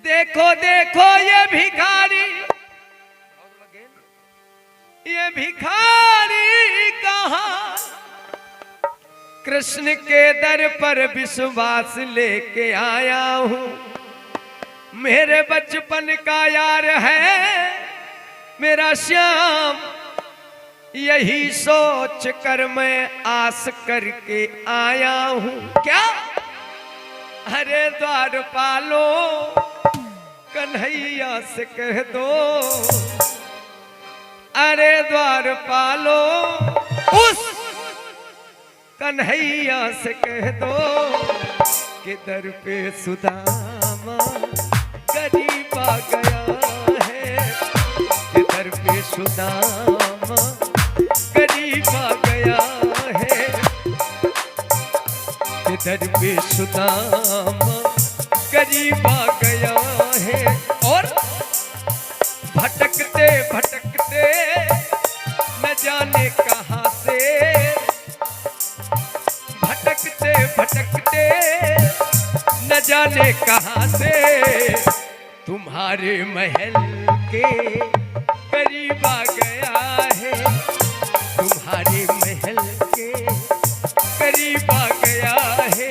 देखो देखो ये भिखारी कहाँ कृष्ण के दर पर विश्वास लेके आया हूँ। मेरे बचपन का यार है मेरा श्याम, यही सोच कर मैं आस करके आया हूँ। क्या? अरे द्वारपालो कन्हैया से कह दो, अरे द्वारपालो उस कन्हैया से कह दो कि दर पे सुदामा गरीब आ गया है, कि दर पे सुदामा गरीब आ गया है, कि दर पे सुदामा गरीब आ गया है। और भटकते भटकते न जाने कहां से, भटकते भटकते न जाने कहां से तुम्हारे महल के करीब आ गया है, तुम्हारे महल के करीब आ गया है।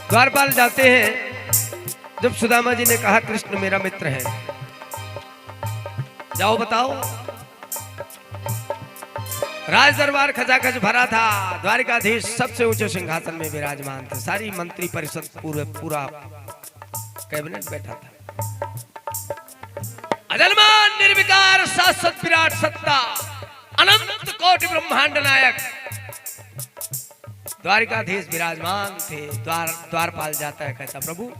द्वारपाल जाते हैं। जब सुदामा जी ने कहा कृष्ण मेरा मित्र है, जाओ बताओ। राज दरबार खचाखच भरा था, द्वारिकाधीश सबसे ऊंचे सिंहासन में विराजमान थे, सारी मंत्री परिषद पूरा कैबिनेट बैठा था। अजन्मान निर्विकार शाश्वत विराट सत्ता अनंत कोटि ब्रह्मांड नायक द्वारिकाधीश विराजमान थे। द्वारपाल जाता है, कहता प्रभु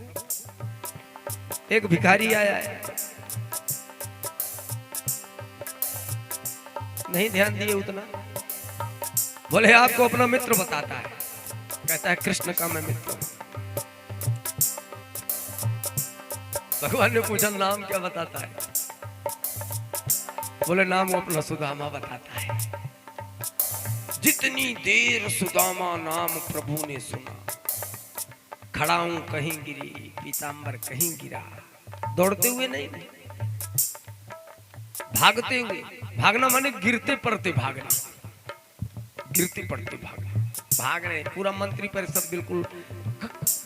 एक भिखारी आया है। नहीं ध्यान दिए उतना, बोले आपको अपना मित्र बताता है। कहता है कृष्ण का मैं मित्र हूं। भगवान ने पूछा नाम क्या बताता है? बोले नाम वो अपना सुदामा बताता है। जितनी देर सुदामा नाम प्रभु ने सुना, खड़ा हूं कहीं गिरी पीतांबर कहीं गिरा। दौड़ते हुए नहीं, भागते हुए। भागना माने गिरते पड़ते भागना, गिरते पड़ते भागना। भाग रहे, पूरा मंत्री परिषद बिल्कुल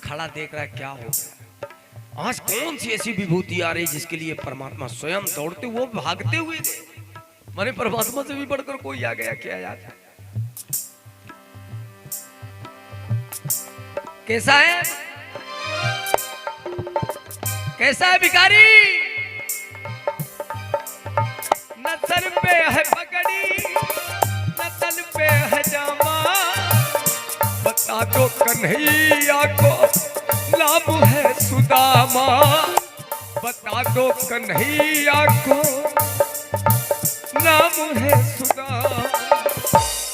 खड़ा देख रहा है क्या हो गया। आज कौन सी ऐसी विभूति आ रही जिसके लिए परमात्मा स्वयं दौड़ते हुए भागते हुए गए। माने परमात्मा से भी बढ़कर कोई आ गया क्या याद? कैसा है, कैसा है भिखारी? न सर पे है पगड़ी न तन पे है जामा, बता दो कन्हैया को नाम है सुदामा, बता दो कन्हैया को नाम है सुदामा।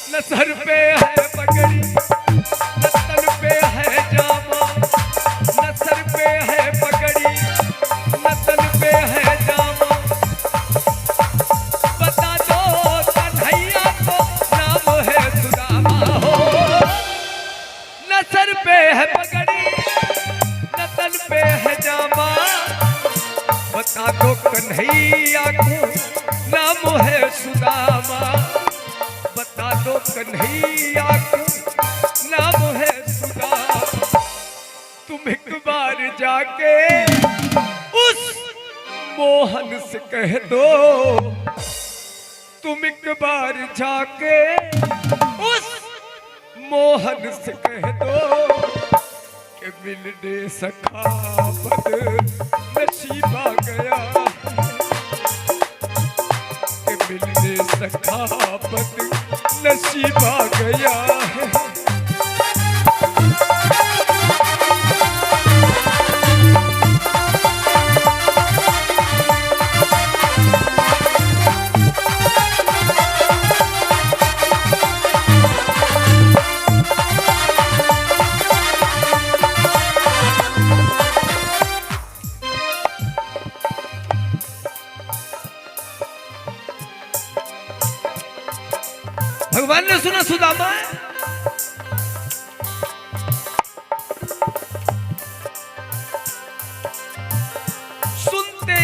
न सर पे है पगड़ी न तन पे है जामा, न सर पे है पगड़ी न तन पे है जामा, बता दो कन्हैया को नाम है सुदामा हो। न सर पे है पगड़ी न तन पे है जामा, बता दो कन्हैया को नाम है सुदामा, बता दो कन्हैया को नाम है सुदामा। तुम एक बार जाके उस मोहन से कह दो, तुम एक बार जाके उस मोहन से कह दो कि मिलने सखा बद नसीब आ गया, कि मिलने सखा बद नसीब आ गया है।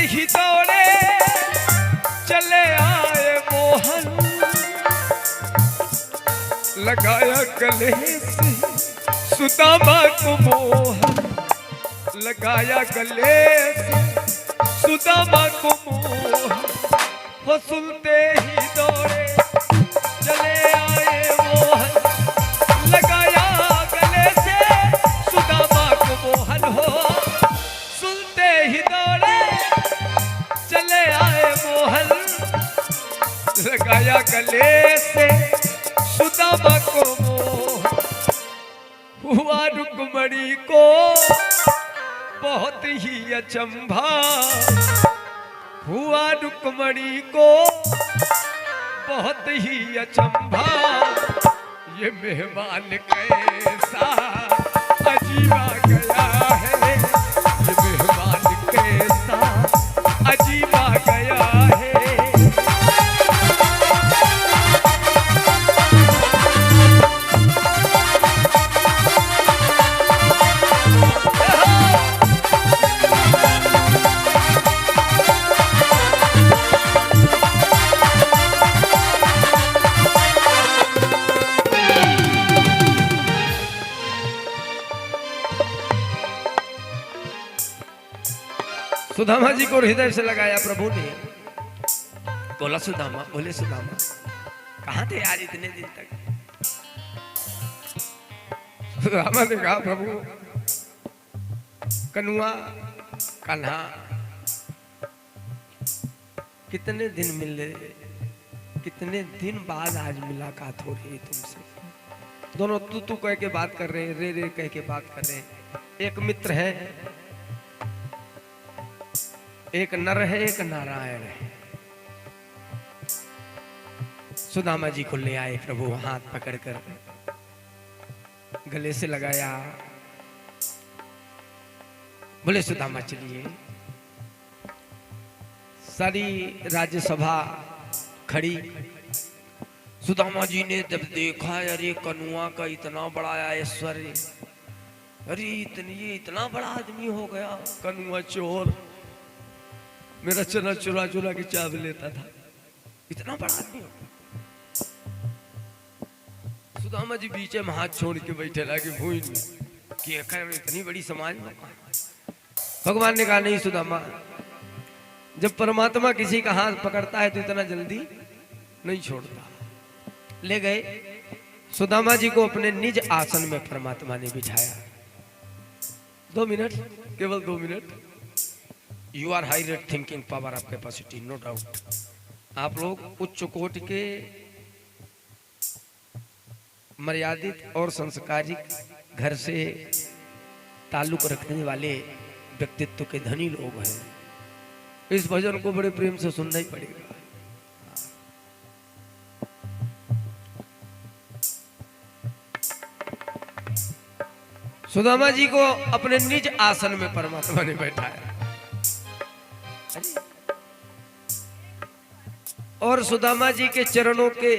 ही दौड़े चले आए मोहन, लगाया गले से सुदामा को मोहन, लगाया गले से सुदामा को मोहन, वो सुनते ही दौड़े चले आए मोहन, लगाया गले से सुदामा को मोहन, हो सुनते ही दौड़े चले आए मोहन, लगाया गले से सुदामा को मोहन। हुआ रुक्मणी को बहुत ही अचंभा, हुआ रुक्मणी को बहुत ही अचंभा, ये मेहमान कैसा अजीबा गया है, ये मेहमान कैसा अजीबा गया है। सुदामा जी को हृदय से लगाया प्रभु ने। बोला सुदामा, बोले सुदामा कहाँ थे आज इतने दिन तक? सुदामा ने कहा प्रभु कनुआ कान्हा कितने दिन मिले, कितने दिन बाद आज मुलाकात हो रही है तुमसे। दोनों तू कह के बात कर रहे हैं, रे रे कह के बात कर रहे हैं। एक मित्र है, एक नर है, एक नारायण है। सुदामा जी को ले आए प्रभु, हाथ पकड़कर गले से लगाया। बोले सुदामा चलिए। सारी राज्यसभा खड़ी। सुदामा जी ने जब देखा अरे कनुआ का इतना बड़ा ऐश्वर्य, अरे ये इतना बड़ा आदमी हो गया। कनुआ चोर मेरा चना चुरा चुरा के चाव लेता था, इतना बड़ा आदमी हो। सुदामा जी बीचे में हाथ छोड़ के बैठे लगे भूमि में कि इतनी बड़ी समाज में। भगवान ने कहा नहीं सुदामा, जब परमात्मा किसी का हाथ पकड़ता है तो इतना जल्दी नहीं छोड़ता। ले गए सुदामा जी को अपने निज आसन में परमात्मा ने बिठाया। 2 मिनट, केवल 2 मिनट। You are high rate thinking power of capacity, no doubt. आप लोग उच्च कोटि के मर्यादित और संस्कारिक घर से ताल्लुक रखने वाले व्यक्तित्व के धनी लोग हैं। इस भजन को बड़े प्रेम से सुनना ही पड़ेगा। सुदामा जी को अपने निज आसन में परमात्मा ने बैठाया और सुदामा जी के चरणों के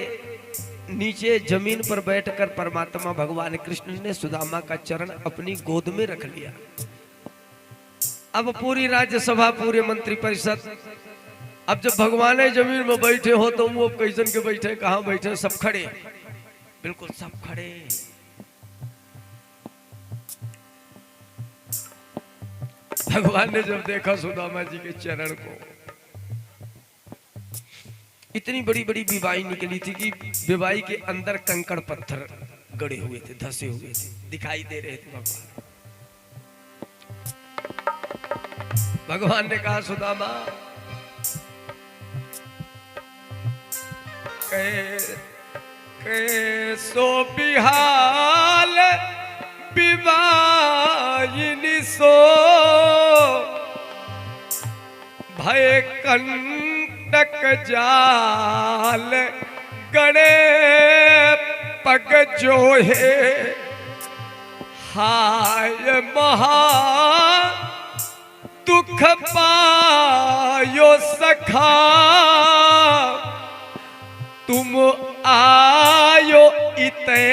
नीचे जमीन पर बैठकर परमात्मा भगवान कृष्ण ने सुदामा का चरण अपनी गोद में रख लिया। अब पूरी राज्यसभा, पूरे मंत्री परिषद, अब जब भगवान जमीन में बैठे हो तो वो कैसन के बैठे, कहाँ बैठे? सब खड़े, बिल्कुल सब खड़े। भगवान ने जब देखा सुदामा जी के चरण को, इतनी बड़ी बड़ी बिवाई निकली थी कि बिवाई के अंदर कंकड़ पत्थर गड़े हुए थे, धसे हुए थे, दिखाई दे रहे थे। भगवान ने कहा सुदामा कैसो बिहाल बिवाइनी सो भय कंटक जाल गणे पग जो है हाय महा दुख पायो सखा तुम आयो इते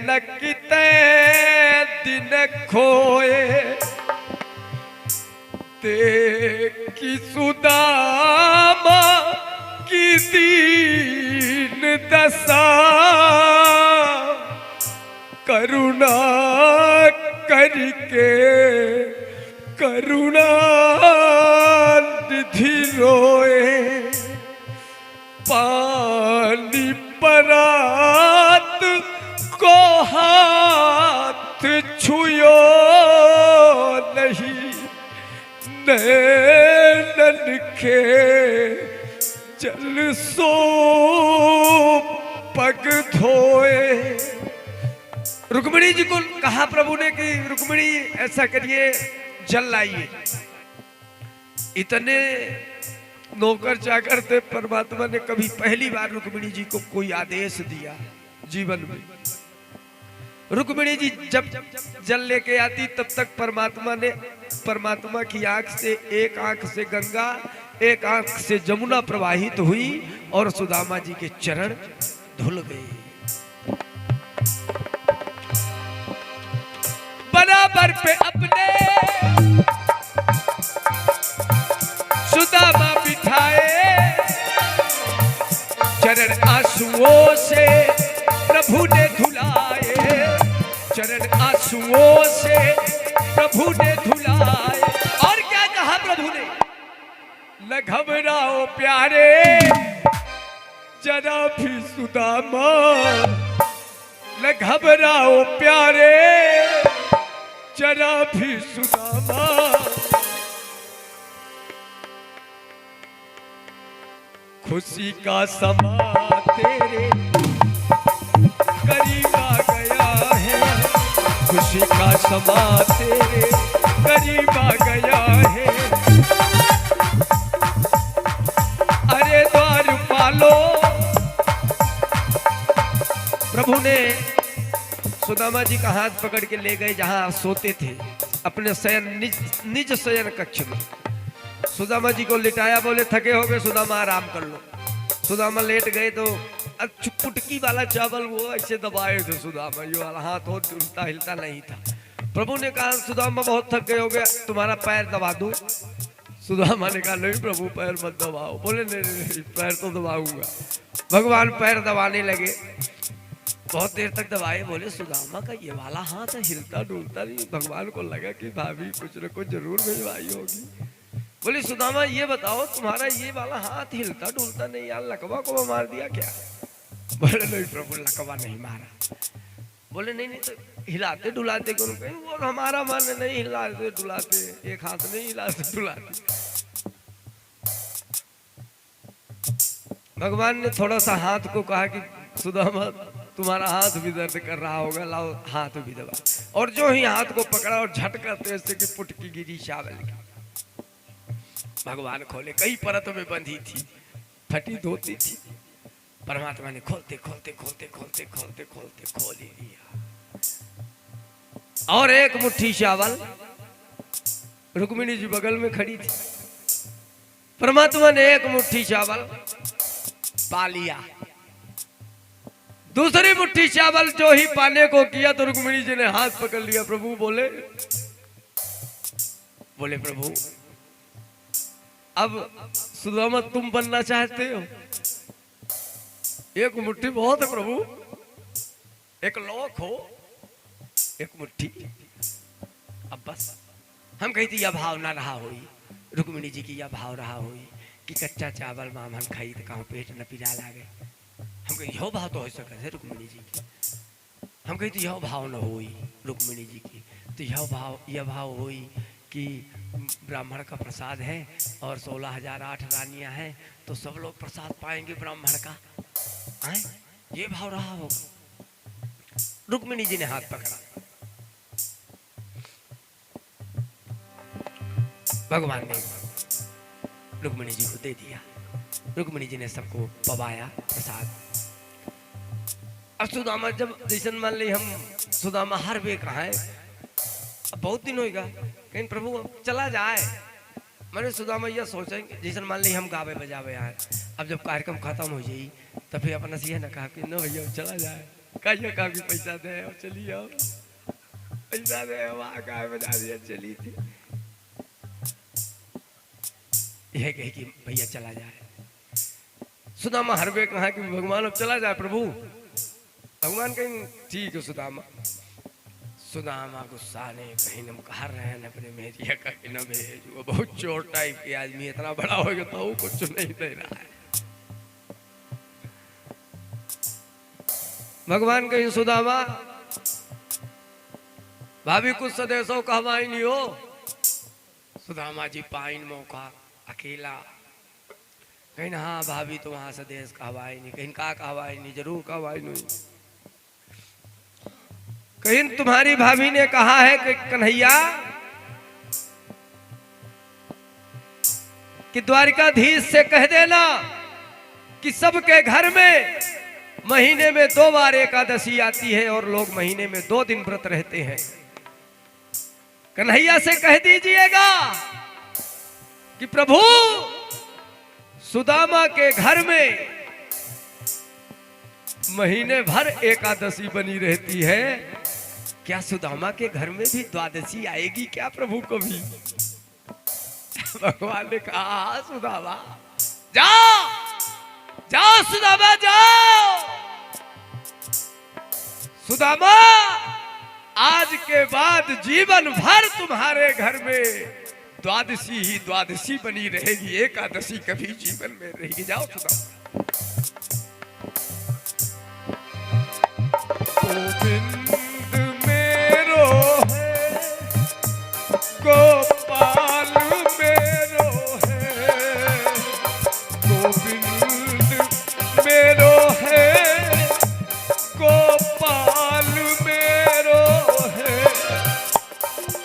न किते दिन खोए देखिए कि सुदामा की दीन दशा करुणा करके करुणा निधि रोए पानी परात को हाथ छुयो नहीं नैनन के जल सो पग धोए। रुक्मिणी जी को कहा प्रभु ने कि रुक्मिणी ऐसा करिए जल लाइए। इतने नौकर चाकर थे, परमात्मा ने कभी पहली बार रुक्मिणी जी को कोई आदेश दिया जीवन में। रुक्मिणी जी जब जल लेके आती तब तक परमात्मा की आंख से एक आंख से गंगा एक आंख से जमुना प्रवाहित हुई और सुदामा जी के चरण धुल गए। बराबर पे अपने सुदामा बिठाए चरण आंसुओं से प्रभु ने धुलाए चरण आंसुओं से प्रभु ने धुलाए। और क्या कहा प्रभु ने? न घबराओ प्यारे जरा भी सुदामा न घबराओ प्यारे जरा भी सुदामा खुशी का समा तेरे करीब आ गया है खुशी का समा तेरे करीब आ गया है। अरे द्वार पालो। प्रभु ने सुदामा जी का हाथ पकड़ के ले गए जहां सोते थे अपने शयन निज शयन कक्ष में। सुदामा जी को लिटाया, बोले थके हो गए सुदामा आराम कर लो। सुदामा लेट गए तो चुटकी वाला चावल वो ऐसे दबाए थे सुदामा, ये वाला हाथ हो हिलता हिलता नहीं था। प्रभु ने कहा सुदामा बहुत थक गए हो गए, तुम्हारा पैर दबा दूं। सुदामा ने कहा नहीं प्रभु पैर मत दबाओ। बोले नहीं पैर तो दबाऊंगा। भगवान पैर दबाने लगे, बहुत देर तक दबाए। बोले सुदामा का ये वाला हाथ है हिलता डुलता नहीं। भगवान को लगा कि भाभी कुछ न कुछ जरूर भिजवाई होगी। बोले सुदामा ये बताओ तुम्हारा ये वाला हाथ हिलता डुलता नहीं, यार लकवा को मार दिया क्या? बोले नहीं प्रभु लकवा नहीं मारा। बोले नहीं तो हिलाते डुलाते कौन? वो हमारा मन नहीं हिलाते डुलाते, एक हाथ नहीं हिलाते डुलाते। भगवान ने थोड़ा सा हाथ को कहा कि सुदामा तुम्हारा हाथ भी दर्द कर रहा होगा, लाओ हाथ भी दबा। और जो ही हाथ को पकड़ा और झटका ऐसे कि पुटकी गिरी चावल की। भगवान खोले, कई परत में बंधी थी, फटी धोती थी। परमात्मा ने खोलते खोलते खोलते खोलते खोलते खोलते खोल ही दिया। और एक मुट्ठी चावल, रुक्मिणी जी बगल में खड़ी थी। परमात्मा ने एक मुट्ठी चावल पा लिया। दूसरी मुट्ठी चावल जो ही पाने को किया तो रुक्मिणी जी ने हाथ पकड़ लिया। प्रभु बोले प्रभु अब सुदामा तुम बनना चाहते हो? एक मुट्ठी बहुत है प्रभु, एक लौक हो एक मुट्ठी। अब बस हम कहती यह भाव ना रहा हुई, रुक्मिणी जी की यह भाव रहा हुई कि कच्चा चावल मामन खाई तो कहूँ पेट न पिला लागे। हम कही यह भाव तो हो सके है रुक्मिणी जी की। हम कहती यह भाव न हुई रुक्मिणी जी की, तो यह भाव हुई कि ब्राह्मण का प्रसाद है और 16,008 रानियां हैं तो सब लोग प्रसाद पाएंगे ब्राह्मण का। आए ये भाव रहा होगा। रुक्मिणी जी ने हाथ पकड़ा, भगवान ने रुक्मिणी जी को दे दिया। रुक्मिणी जी ने सबको पवाया प्रसाद। अब सुदामा जब जैसन मान ली हम सुदामा हर वे कहा है, अब बहुत दिन होगा कहीं प्रभु चला जाए। मैंने सुदामा यह सोचेंगे जैसन मान ली हम गावे बजावे आए, अब जब कार्यक्रम खत्म हो जाए तो फिर अपना से ना कहा कि न भैया चला जाए, कहिए कहा कि पैसा दे और चलिए आओ, पैसा दे वहाँ गावे बजा दिया चली थी। यह कही कि भैया चला जाए। सुदामा हरवे कहा कि भगवान अब चला जाए प्रभु। भगवान कहीं ठीक है सुदामा। सुदामा गुस्सा ने कहीं न कह रहे हैं अपने मेरिया का कि न भेज, वो बहुत चोर टाइप के आदमी, इतना बड़ा हो गया तो कुछ नहीं दे रहा है। भगवान कहीं सुदामा भाभी कुछ सदेशों कहवाई नहीं हो। सुदामा जी पाइन मौका अकेला कहीं हाँ भाभी तो वहां सदेश कहवाई नहीं, कहीं का कहवाई नहीं, जरूर कहवाई नहीं। कहीं तुम्हारी भाभी ने कहा है कि कन्हैया कि द्वारिकाधीश से कह देना कि सबके घर में महीने में 2 बार एकादशी आती है और लोग महीने में 2 दिन व्रत रहते हैं। कन्हैया से कह दीजिएगा कि प्रभु सुदामा के घर में महीने भर एकादशी बनी रहती है, क्या सुदामा के घर में भी द्वादशी आएगी क्या प्रभु को भी? भगवान ने कहा सुदामा जाओ जाओ, सुदामा जाओ। सुदामा आज के बाद जीवन भर तुम्हारे घर में द्वादशी ही द्वादशी बनी रहेगी, एकादशी कभी जीवन में रहेगी। जाओ सुदामा। गोविंद मेरो है, गोपाल मेरो है, गोविंद मेरो है, गोपाल मेरो है,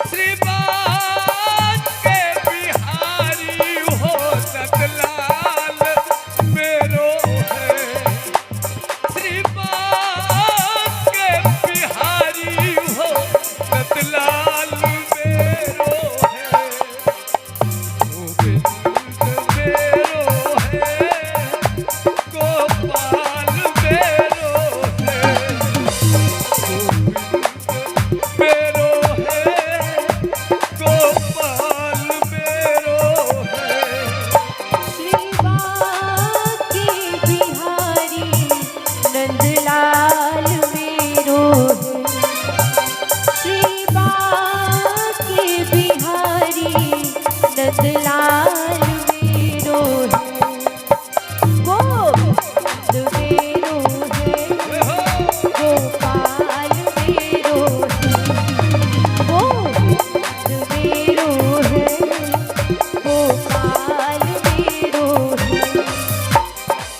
श्रीमान के बिहारी हो सतलाल मेरो है, श्रीमान के बिहारी हो सतलाल मेरो है, गोविंद मेरो है, गोपाल मेरो है, मेरो है, गोपाल मेरो है। श्रीबाग के बिहारी नंदलाल मेरो है, श्रीबाग के बिहारी नंदलाल मेरो है, गोविंद मेरो है, गोपाल मेरो है, गोविंद मेरो है, गोपाल मेरो है।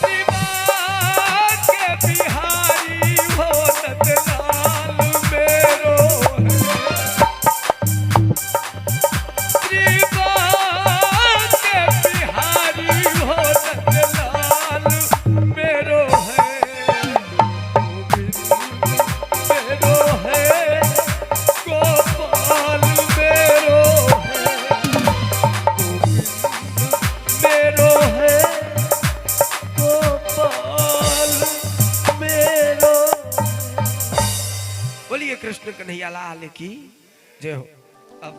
श्रीमान के बिहारी हो नंदलाल मेरो है, श्रीमान के बिहारी हो नंदलाल मेरो है, गोविंद मेरो है, गोपाल मेरो है, गोविंद मेरो है, गोपाल मेरो। बोलिए कृष्ण कन्हैया लाल की जय हो। अब